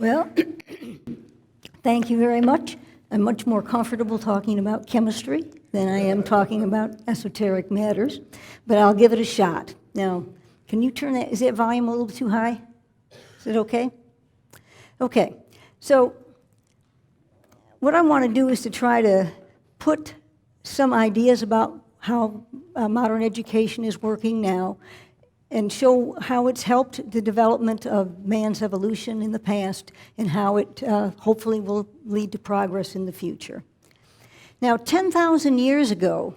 Well, thank you very much. I'm much more comfortable talking about chemistry than I am talking about esoteric matters, but I'll give it a shot. Now, can you turn that, is that volume a little too high? Is it okay? Okay, so what I want to do is to try to put some ideas about how modern education is working now and show how it's helped the development of man's evolution in the past and how it hopefully will lead to progress in the future. Now, 10,000 years ago,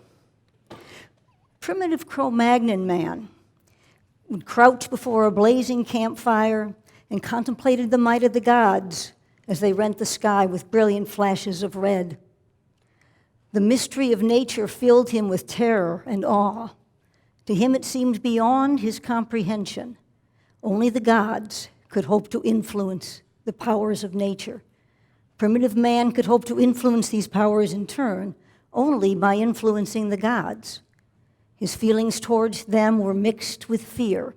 primitive Cro-Magnon man would crouch before a blazing campfire and contemplated the might of the gods as they rent the sky with brilliant flashes of red. The mystery of nature filled him with terror and awe. To him it seemed beyond his comprehension. Only the gods could hope to influence the powers of nature. Primitive man could hope to influence these powers in turn only by influencing the gods. His feelings towards them were mixed with fear,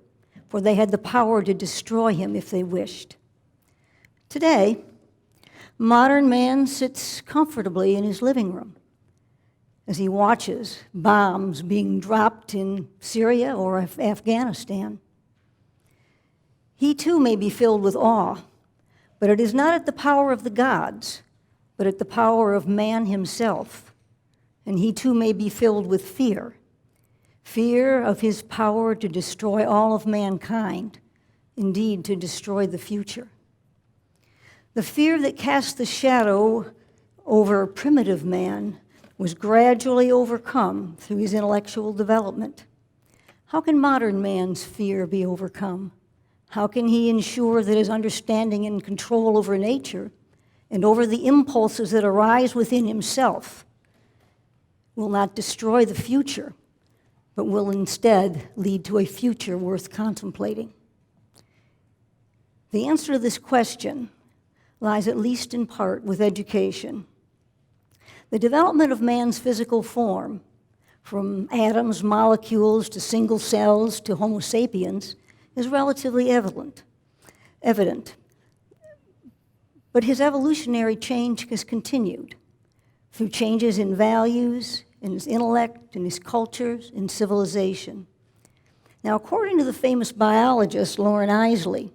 for they had the power to destroy him if they wished. Today, modern man sits comfortably in his living room as he watches bombs being dropped in Syria or Afghanistan. He too may be filled with awe, but it is not at the power of the gods, but at the power of man himself. And he too may be filled with fear, fear of his power to destroy all of mankind, indeed to destroy the future. The fear that cast the shadow over primitive man was gradually overcome through his intellectual development. How can modern man's fear be overcome? How can he ensure that his understanding and control over nature and over the impulses that arise within himself will not destroy the future, but will instead lead to a future worth contemplating? The answer to this question lies at least in part with education. The development of man's physical form, from atoms, molecules, to single cells, to Homo sapiens, is relatively evident. But his evolutionary change has continued through changes in values, in his intellect, in his cultures, in civilization. Now, according to the famous biologist Loren Eisley,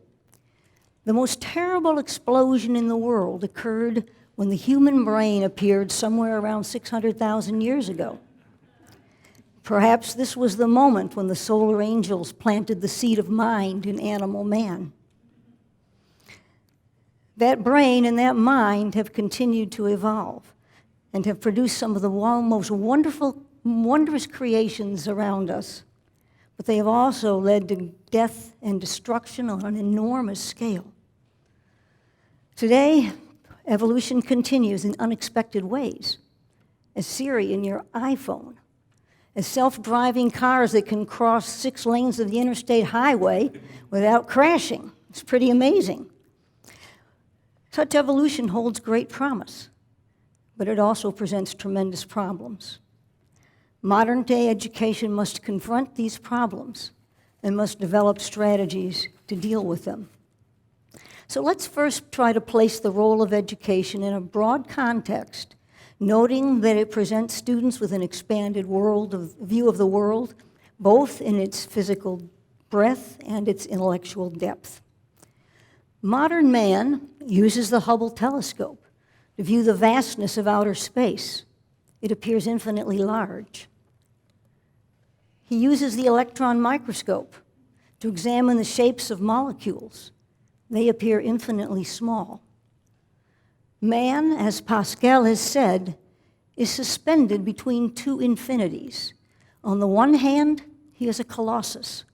the most terrible explosion in the world occurred when the human brain appeared somewhere around 600,000 years ago. Perhaps this was the moment when the solar angels planted the seed of mind in animal man. That brain and that mind have continued to evolve and have produced some of the most wondrous creations around us. But they have also led to death and destruction on an enormous scale. Today, evolution continues in unexpected ways, as Siri in your iPhone, as self-driving cars that can cross 6 lanes of the interstate highway without crashing. It's pretty amazing. Such evolution holds great promise, but it also presents tremendous problems. Modern-day education must confront these problems and must develop strategies to deal with them. So let's first try to place the role of education in a broad context, noting that it presents students with an expanded view of the world, both in its physical breadth and its intellectual depth. Modern man uses the Hubble telescope to view the vastness of outer space. It appears infinitely large. He uses the electron microscope to examine the shapes of molecules. They appear infinitely small. Man, as Pascal has said, is suspended between two infinities. On the one hand, he is a colossus.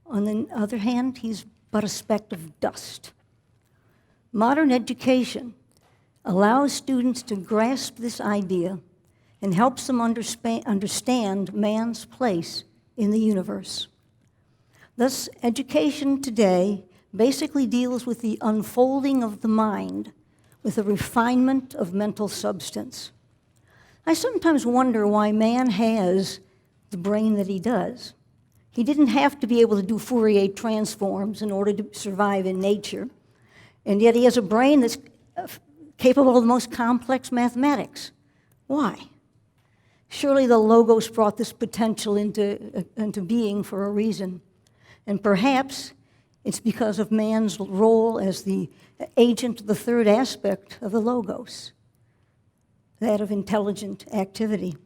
On the other hand, he's but a speck of dust. Modern education allows students to grasp this idea and helps them understand man's place in the universe. Thus, education today basically deals with the unfolding of the mind, with the refinement of mental substance. I sometimes wonder why man has the brain that he does. He didn't have to be able to do Fourier transforms in order to survive in nature. And yet he has a brain that's capable of the most complex mathematics. Why? Surely the Logos brought this potential into being for a reason. And perhaps it's because of man's role as the agent of the third aspect of the Logos, that of intelligent activity.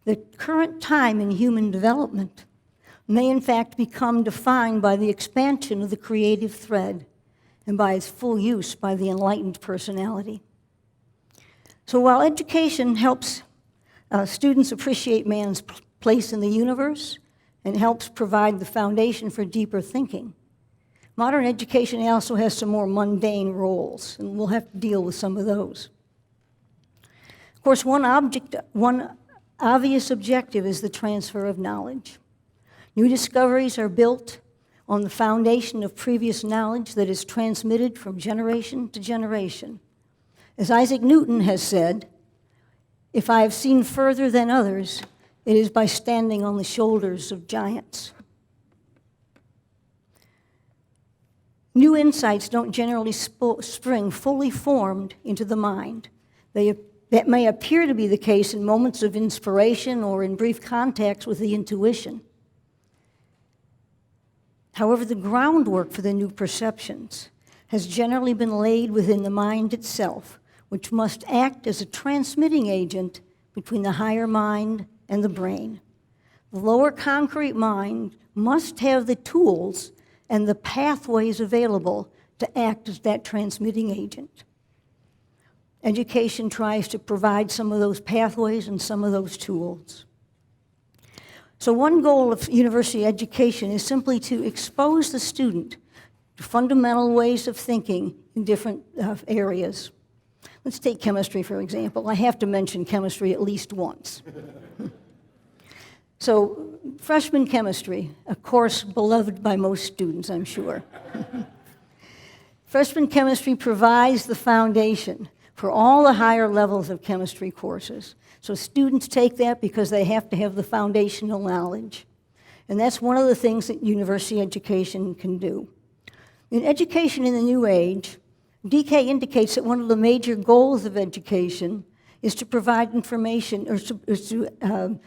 The current time in human development may in fact become defined by the expansion of the creative thread and by its full use by the enlightened personality. So while education helps students appreciate man's place in the universe and helps provide the foundation for deeper thinking, modern education also has some more mundane roles, and we'll have to deal with some of those. Of course, one obvious objective is the transfer of knowledge. New discoveries are built on the foundation of previous knowledge that is transmitted from generation to generation. As Isaac Newton has said, "If I have seen further than others, it is by standing on the shoulders of giants." New insights don't generally spring fully formed into the mind. That may appear to be the case in moments of inspiration or in brief contacts with the intuition. However, the groundwork for the new perceptions has generally been laid within the mind itself, which must act as a transmitting agent between the higher mind and the brain. The lower concrete mind must have the tools and the pathways available to act as that transmitting agent. Education tries to provide some of those pathways and some of those tools. So one goal of university education is simply to expose the student to fundamental ways of thinking in different areas. Let's take chemistry, for example. I have to mention chemistry at least once. So freshman chemistry, a course beloved by most students, I'm sure. Freshman chemistry provides the foundation for all the higher levels of chemistry courses. So students take that because they have to have the foundational knowledge. And that's one of the things that university education can do. In education in the new age, DK indicates that one of the major goals of education is to provide information, or to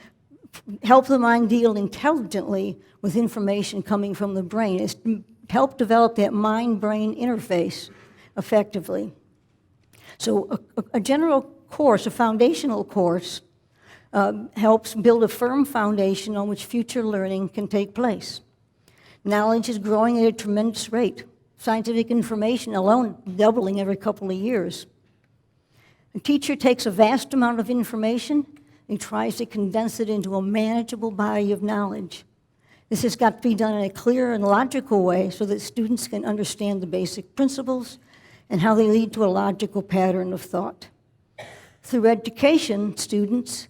help the mind deal intelligently with information coming from the brain. It's to help develop that mind-brain interface effectively. So a general course, a foundational course, helps build a firm foundation on which future learning can take place. Knowledge is growing at a tremendous rate. Scientific information alone doubling every couple of years. A teacher takes a vast amount of information and tries to condense it into a manageable body of knowledge. This has got to be done in a clear and logical way so that students can understand the basic principles and how they lead to a logical pattern of thought. Through education, students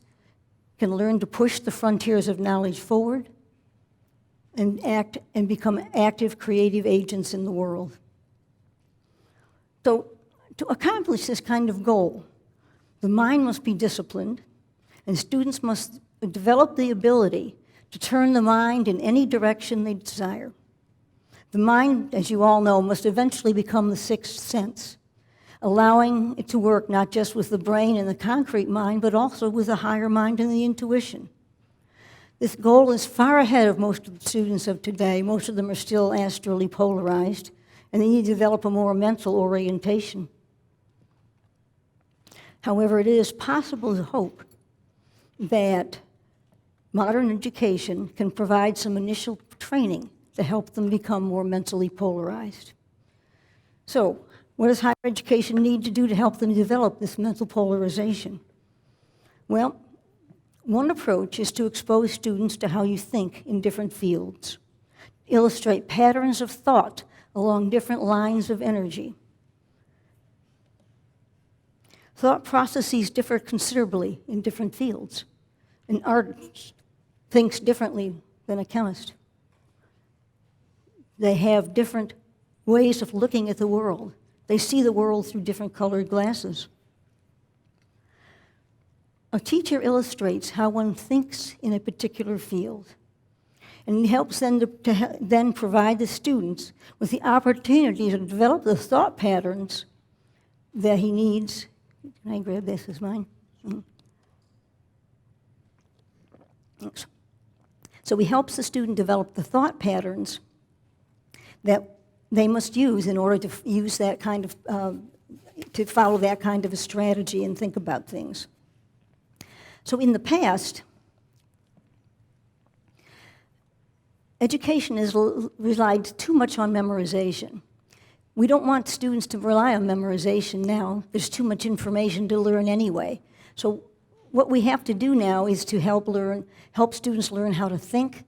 can learn to push the frontiers of knowledge forward and act and become active, creative agents in the world. So, to accomplish this kind of goal, the mind must be disciplined, and students must develop the ability to turn the mind in any direction they desire. The mind, as you all know, must eventually become the sixth sense, allowing it to work not just with the brain and the concrete mind, but also with the higher mind and the intuition. This goal is far ahead of most of the students of today. Most of them are still astrally polarized, and they need to develop a more mental orientation. However, it is possible to hope that modern education can provide some initial training to help them become more mentally polarized. So, what does higher education need to do to help them develop this mental polarization? Well, one approach is to expose students to how you think in different fields, illustrate patterns of thought along different lines of energy. Thought processes differ considerably in different fields. An artist thinks differently than a chemist. They have different ways of looking at the world. They see the world through different colored glasses. A teacher illustrates how one thinks in a particular field. and it helps them to then provide the students with the opportunity to develop the thought patterns that he needs. Can I grab this as mine? Thanks. So he helps the student develop the thought patterns that they must use in order to use that kind of, to follow that kind of a strategy and think about things. So in the past, education has relied too much on memorization. We don't want students to rely on memorization now. There's too much information to learn anyway. So what we have to do now is to help students learn how to think.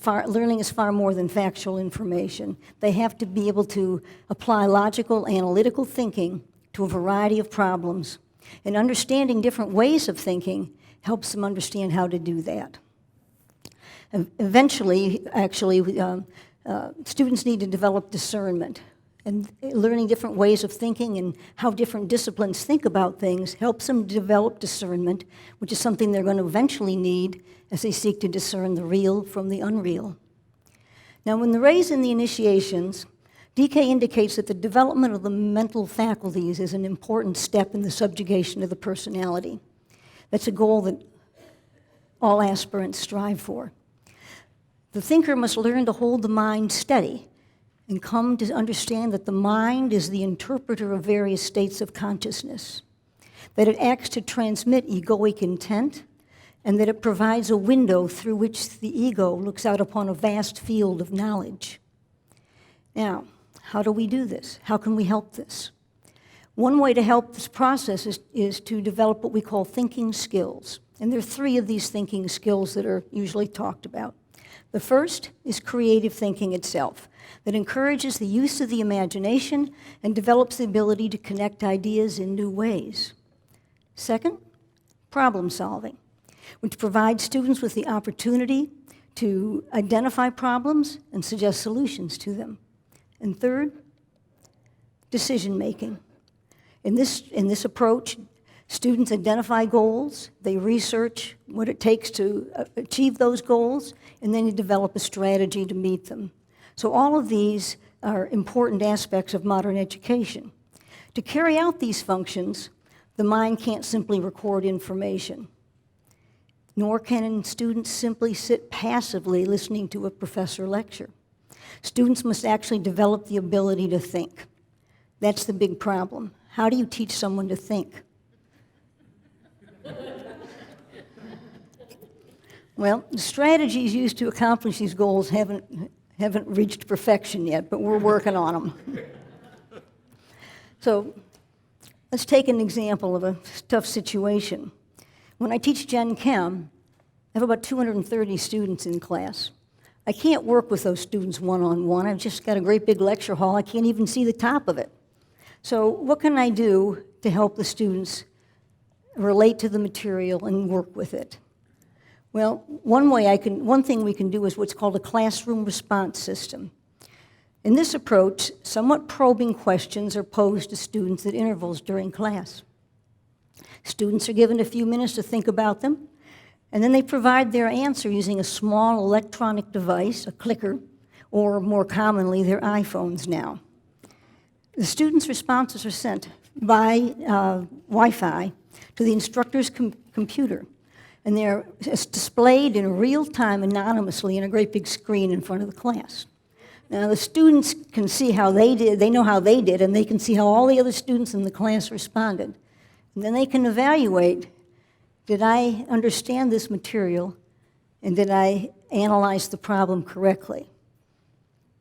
Learning is far more than factual information. They have to be able to apply logical, analytical thinking to a variety of problems. And understanding different ways of thinking helps them understand how to do that. And eventually, actually, students need to develop discernment. And learning different ways of thinking and how different disciplines think about things helps them develop discernment, which is something they're going to eventually need as they seek to discern the real from the unreal. Now, when the rays in the initiations, DK indicates that the development of the mental faculties is an important step in the subjugation of the personality. That's a goal that all aspirants strive for. The thinker must learn to hold the mind steady and come to understand that the mind is the interpreter of various states of consciousness, that it acts to transmit egoic intent, and that it provides a window through which the ego looks out upon a vast field of knowledge. Now, how do we do this? How can we help this? One way to help this process is to develop what we call thinking skills. And there are 3 of these thinking skills that are usually talked about. The first is creative thinking itself, that encourages the use of the imagination and develops the ability to connect ideas in new ways. Second, problem solving, which provides students with the opportunity to identify problems and suggest solutions to them. And third, decision making. In this approach, students identify goals, they research what it takes to achieve those goals, and then you develop a strategy to meet them. So all of these are important aspects of modern education. To carry out these functions, the mind can't simply record information, nor can students simply sit passively listening to a professor lecture. Students must actually develop the ability to think. That's the big problem. How do you teach someone to think? Well, the strategies used to accomplish these goals haven't reached perfection yet, but we're working on them. So let's take an example of a tough situation. When I teach Gen Chem, I have about 230 students in class. I can't work with those students one-on-one. I've just got a great big lecture hall. I can't even see the top of it. So what can I do to help the students relate to the material and work with it? Well, one thing we can do is what's called a classroom response system. In this approach, somewhat probing questions are posed to students at intervals during class. Students are given a few minutes to think about them, and then they provide their answer using a small electronic device, a clicker, or more commonly, their iPhones now. The students' responses are sent by Wi-Fi to the instructor's computer, and they're displayed in real time anonymously in a great big screen in front of the class. Now, the students can see how they did, they know how they did, and they can see how all the other students in the class responded. And then they can evaluate, did I understand this material, and did I analyze the problem correctly?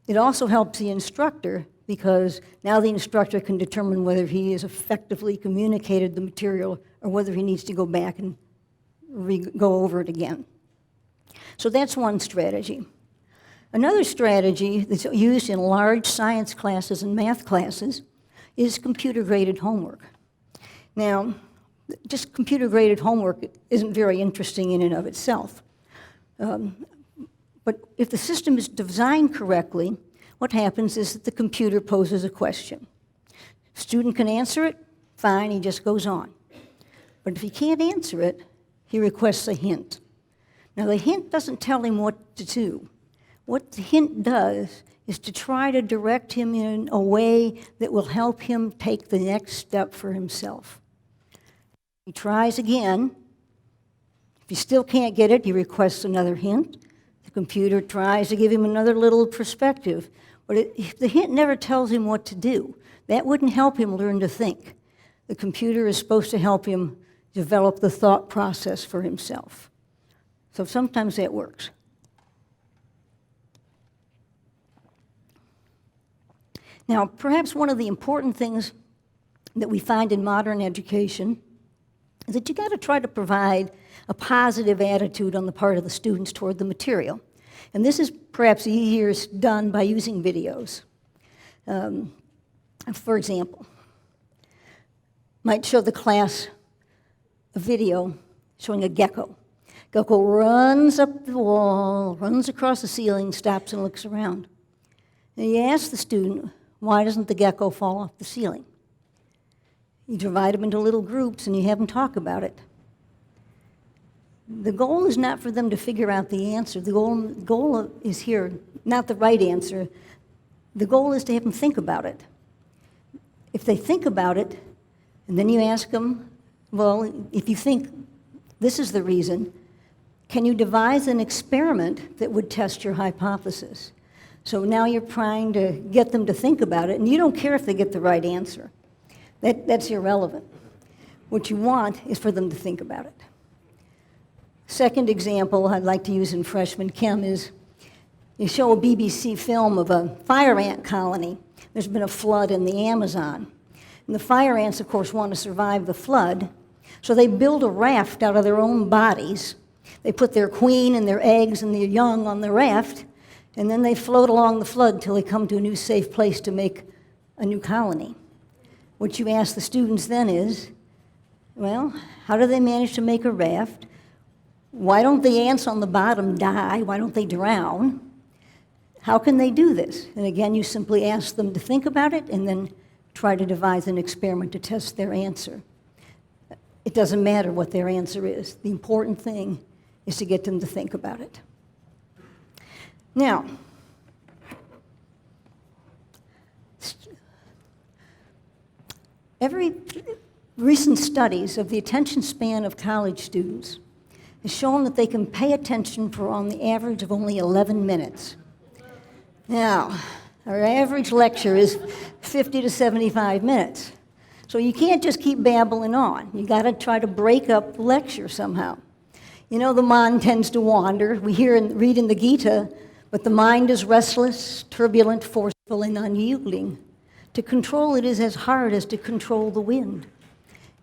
It also helps the instructor, because now the instructor can determine whether he has effectively communicated the material or whether he needs to go back and go over it again. So that's one strategy. Another strategy that's used in large science classes and math classes is computer-graded homework. Now, just computer-graded homework isn't very interesting in and of itself. But if the system is designed correctly, what happens is that the computer poses a question. Student can answer it, fine, he just goes on. But if he can't answer it, he requests a hint. Now, the hint doesn't tell him what to do. What the hint does is to try to direct him in a way that will help him take the next step for himself. He tries again. If he still can't get it, he requests another hint. The computer tries to give him another little perspective. But if the hint never tells him what to do, that wouldn't help him learn to think. The computer is supposed to help him develop the thought process for himself. So sometimes that works. Now, perhaps one of the important things that we find in modern education is that you got to try to provide a positive attitude on the part of the students toward the material. And this is perhaps easier done by using videos. For example, might show the class a video showing a gecko. Gecko runs up the wall, runs across the ceiling, stops and looks around. And you ask the student, why doesn't the gecko fall off the ceiling? You divide them into little groups and you have them talk about it. The goal is not for them to figure out the answer. The goal is here, not the right answer. The goal is to have them think about it. If they think about it, and then you ask them, well, if you think this is the reason, can you devise an experiment that would test your hypothesis? So now you're trying to get them to think about it, and you don't care if they get the right answer. That's irrelevant. What you want is for them to think about it. Second example I'd like to use in freshman chem is you show a BBC film of a fire ant colony. There's been a flood in the Amazon. And the fire ants, of course, want to survive the flood, so they build a raft out of their own bodies. They put their queen and their eggs and their young on the raft, and then they float along the flood until they come to a new safe place to make a new colony. What you ask the students then is, well, how do they manage to make a raft? Why don't the ants on the bottom die? Why don't they drown? How can they do this? And again, you simply ask them to think about it and then try to devise an experiment to test their answer. It doesn't matter what their answer is. The important thing is to get them to think about it. Now, every recent studies of the attention span of college students has shown that they can pay attention for on the average of only 11 minutes. Now, our average lecture is 50 to 75 minutes. So you can't just keep babbling on. You got to try to break up the lecture somehow. You know, the mind tends to wander. We hear and read in the Gita, but the mind is restless, turbulent, forceful, and unyielding. To control it is as hard as to control the wind.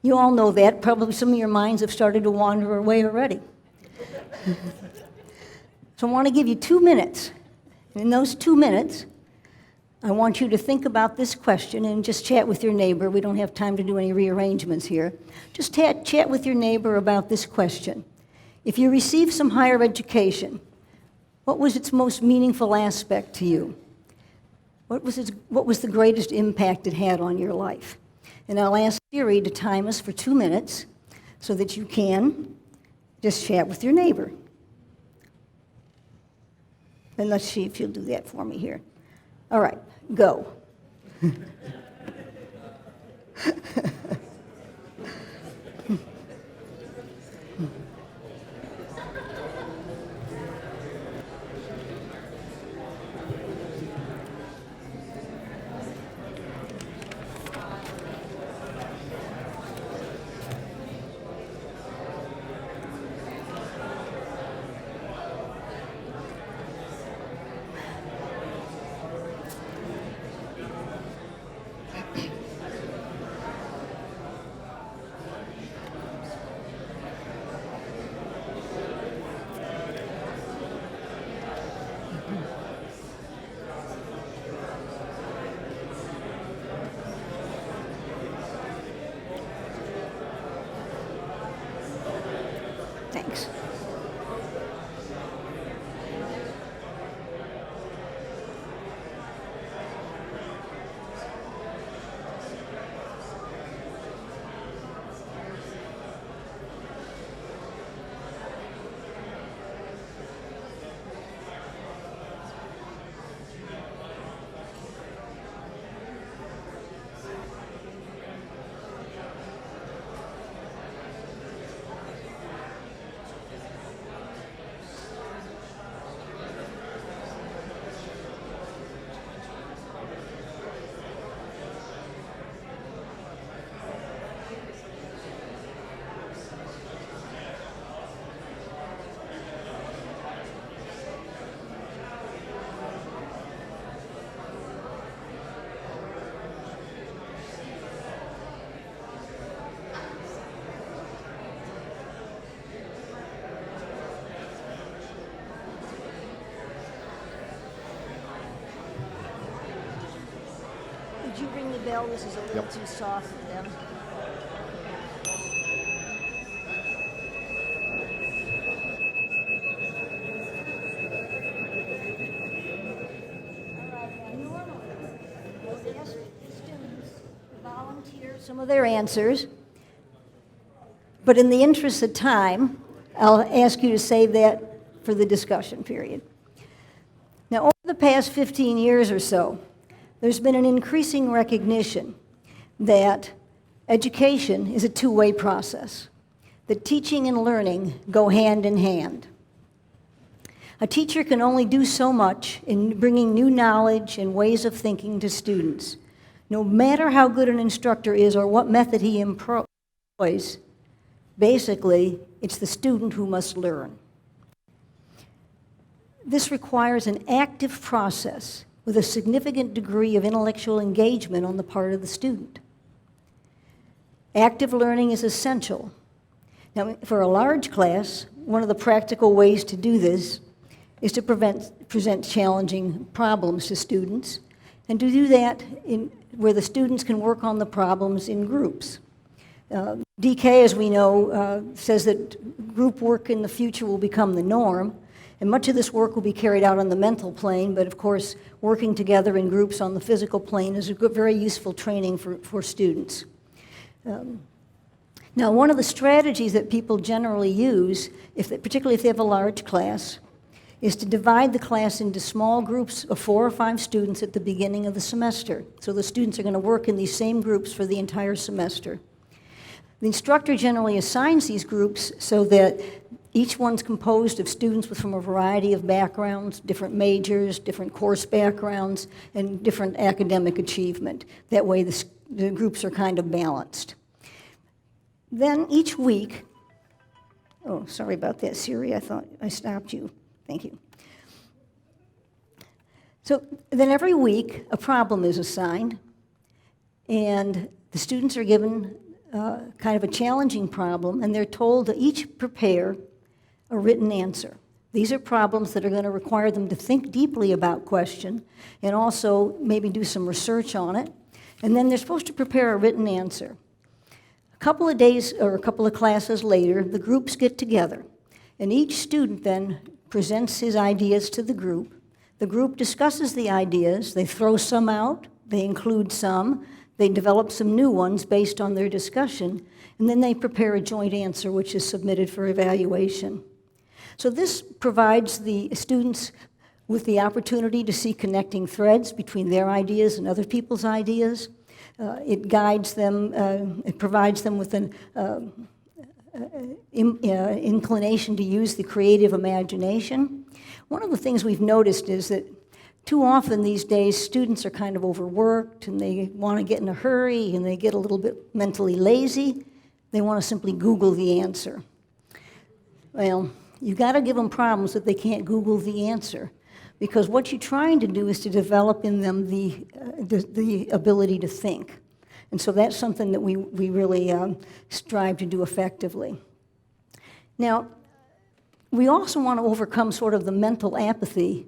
You all know that. Probably some of your minds have started to wander away already. So I want to give you 2 minutes. In those 2 minutes, I want you to think about this question and just chat with your neighbor. We don't have time to do any rearrangements here. Just chat with your neighbor about this question. If you received some higher education, what was its most meaningful aspect to you? What was the greatest impact it had on your life? And I'll ask Siri to time us for 2 minutes so that you can just chat with your neighbor. And let's see if you'll do that for me here. All right, go. you ring the bell? This is a little too soft for them. Volunteer some of their answers, but in the interest of time, I'll ask you to save that for the discussion period. Now, over the past 15 years or so, there's been an increasing recognition that education is a two-way process, that teaching and learning go hand in hand. A teacher can only do so much in bringing new knowledge and ways of thinking to students. No matter how good an instructor is or what method he employs, basically, it's the student who must learn. This requires an active process with a significant degree of intellectual engagement on the part of the student. Active learning is essential. Now, for a large class, one of the practical ways to do this is to present challenging problems to students, and to do that where the students can work on the problems in groups. DK, as we know, says that group work in the future will become the norm, and much of this work will be carried out on the mental plane, but of course, working together in groups on the physical plane is a good, very useful training for students. Now, one of the strategies that people generally use, particularly if they have a large class, is to divide the class into small groups of 4 or 5 students at the beginning of the semester. So the students are going to work in these same groups for the entire semester. The instructor generally assigns these groups so that each one's composed of students from a variety of backgrounds, different majors, different course backgrounds, and different academic achievement. That way the groups are kind of balanced. Then each week, oh, sorry about that, Siri, I thought I stopped you. Thank you. So then every week, a problem is assigned, and the students are given kind of a challenging problem, and they're told to each prepare a written answer. These are problems that are going to require them to think deeply about question and also maybe do some research on it, and then they're supposed to prepare a written answer. A couple of days or a couple of classes later, the groups get together, and each student then presents his ideas to the group. The group discusses the ideas. They throw some out. They include some. They develop some new ones based on their discussion. And then they prepare a joint answer, which is submitted for evaluation. So this provides the students with the opportunity to see connecting threads between their ideas and other people's ideas. It guides them. It provides them with an inclination to use the creative imagination. One of the things we've noticed is that too often these days students are kind of overworked and they want to get in a hurry and they get a little bit mentally lazy. They want to simply Google the answer. Well, you've got to give them problems that they can't Google the answer, because what you're trying to do is to develop in them the ability to think. And so that's something that we really strive to do effectively. Now, we also want to overcome sort of the mental apathy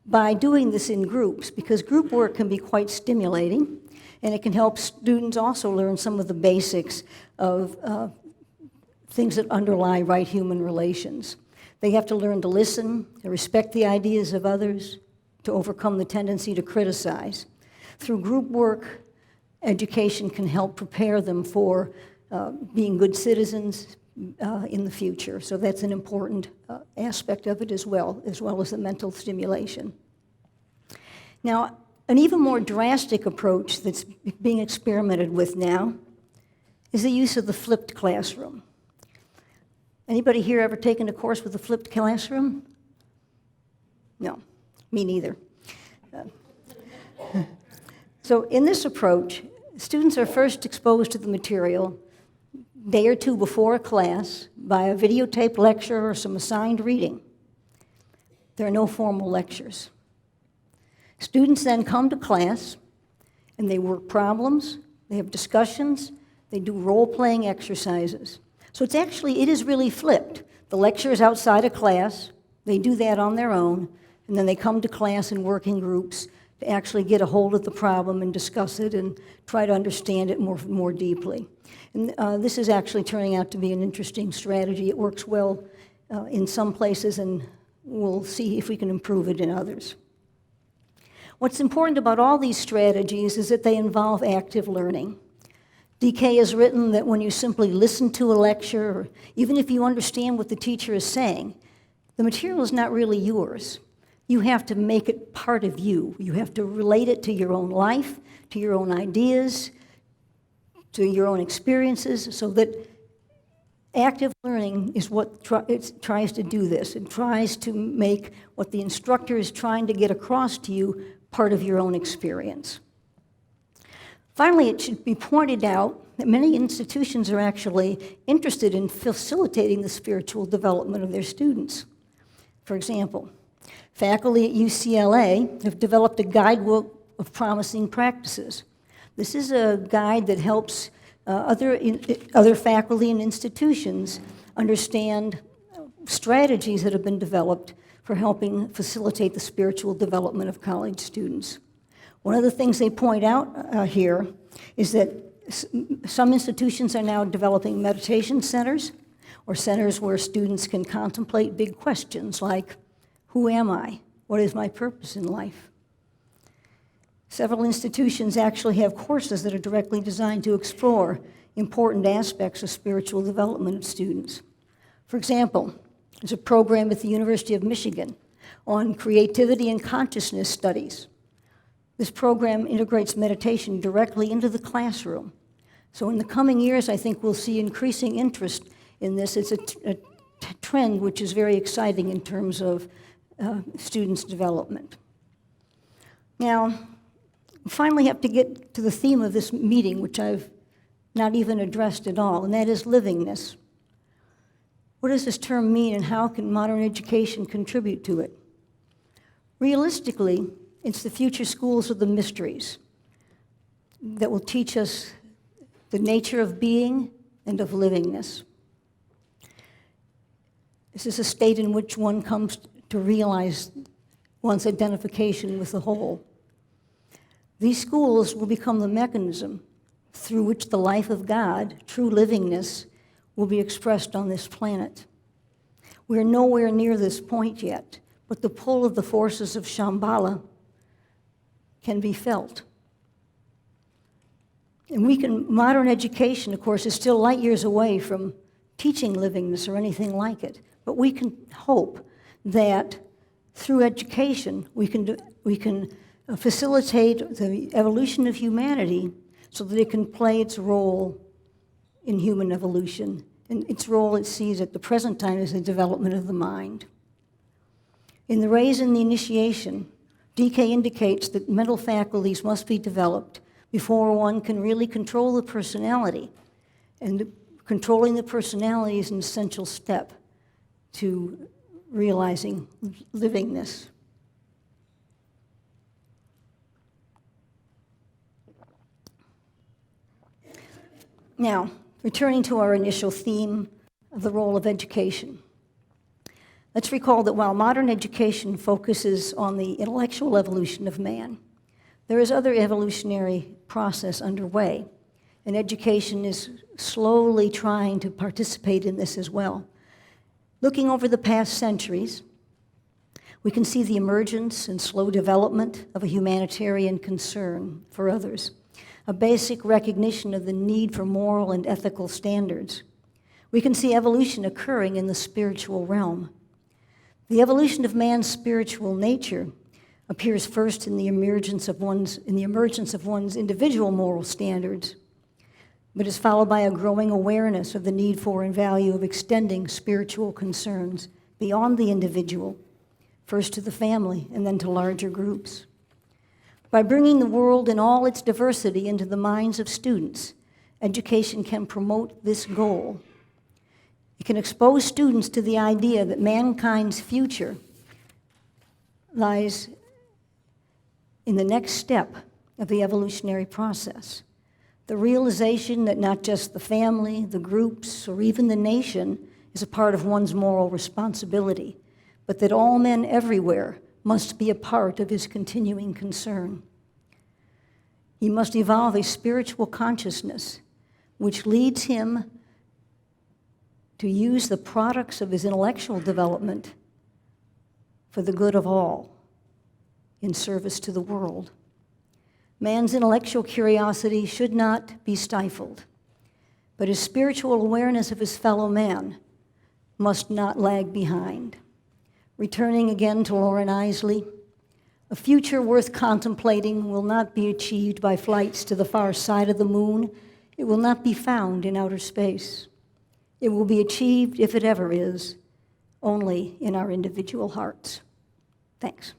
by doing this in groups, because group work can be quite stimulating, and it can help students also learn some of the basics of things that underlie right human relations. They have to learn to listen, to respect the ideas of others, to overcome the tendency to criticize. Through group work, education can help prepare them for being good citizens in the future. So that's an important aspect of it as well as the mental stimulation. Now, an even more drastic approach that's being experimented with now is the use of the flipped classroom. Anybody here ever taken a course with a flipped classroom? No, me neither. So in this approach, students are first exposed to the material a day or two before a class by a videotaped lecture or some assigned reading. There are no formal lectures. Students then come to class and they work problems, they have discussions, they do role-playing exercises. So it is really flipped. The lecture is outside of class, they do that on their own, and then they come to class and work in groups to actually get a hold of the problem and discuss it and try to understand it more deeply. And this is actually turning out to be an interesting strategy. It works well in some places, and we'll see if we can improve it in others. What's important about all these strategies is that they involve active learning. DK has written that when you simply listen to a lecture, or even if you understand what the teacher is saying, the material is not really yours. You have to make it part of you. You have to relate it to your own life, to your own ideas, to your own experiences, so that active learning is what it tries to do this. It tries to make what the instructor is trying to get across to you part of your own experience. Finally, it should be pointed out that many institutions are actually interested in facilitating the spiritual development of their students. For example, faculty at UCLA have developed a guidebook of promising practices. This is a guide that helps other faculty and institutions understand strategies that have been developed for helping facilitate the spiritual development of college students. One of the things they point out here is that some institutions are now developing meditation centers, or centers where students can contemplate big questions like, who am I? What is my purpose in life? Several institutions actually have courses that are directly designed to explore important aspects of spiritual development of students. For example, there's a program at the University of Michigan on creativity and consciousness studies. This program integrates meditation directly into the classroom. So in the coming years, I think we'll see increasing interest in this. It's a trend which is very exciting in terms of students' development. Now, we finally have to get to the theme of this meeting, which I've not even addressed at all, and that is livingness. What does this term mean, and how can modern education contribute to it? Realistically, it's the future schools of the mysteries that will teach us the nature of being and of livingness. This is a state in which one comes to realize one's identification with the whole. These schools will become the mechanism through which the life of God, true livingness, will be expressed on this planet. We're nowhere near this point yet, but the pull of the forces of Shambhala can be felt. And modern education, of course, is still light years away from teaching livingness or anything like it, but we can hope that through education we can facilitate the evolution of humanity so that it can play its role in human evolution. And its role it sees at the present time is the development of the mind. In the raise and the initiation, DK indicates that mental faculties must be developed before one can really control the personality. And controlling the personality is an essential step to realizing livingness. Now, returning to our initial theme of the role of education. Let's recall that while modern education focuses on the intellectual evolution of man, there is other evolutionary process underway, and education is slowly trying to participate in this as well. Looking over the past centuries, we can see the emergence and slow development of a humanitarian concern for others, a basic recognition of the need for moral and ethical standards. We can see evolution occurring in the spiritual realm. The evolution of man's spiritual nature appears first in the emergence of one's individual moral standards, but is followed by a growing awareness of the need for and value of extending spiritual concerns beyond the individual, first to the family and then to larger groups. By bringing the world in all its diversity into the minds of students, education can promote this goal. It can expose students to the idea that mankind's future lies in the next step of the evolutionary process. The realization that not just the family, the groups, or even the nation is a part of one's moral responsibility, but that all men everywhere must be a part of his continuing concern. He must evolve a spiritual consciousness which leads him to use the products of his intellectual development for the good of all, in service to the world. Man's intellectual curiosity should not be stifled, but his spiritual awareness of his fellow man must not lag behind. Returning again to Loren Eisley, a future worth contemplating will not be achieved by flights to the far side of the moon. It will not be found in outer space. It will be achieved, if it ever is, only in our individual hearts. Thanks.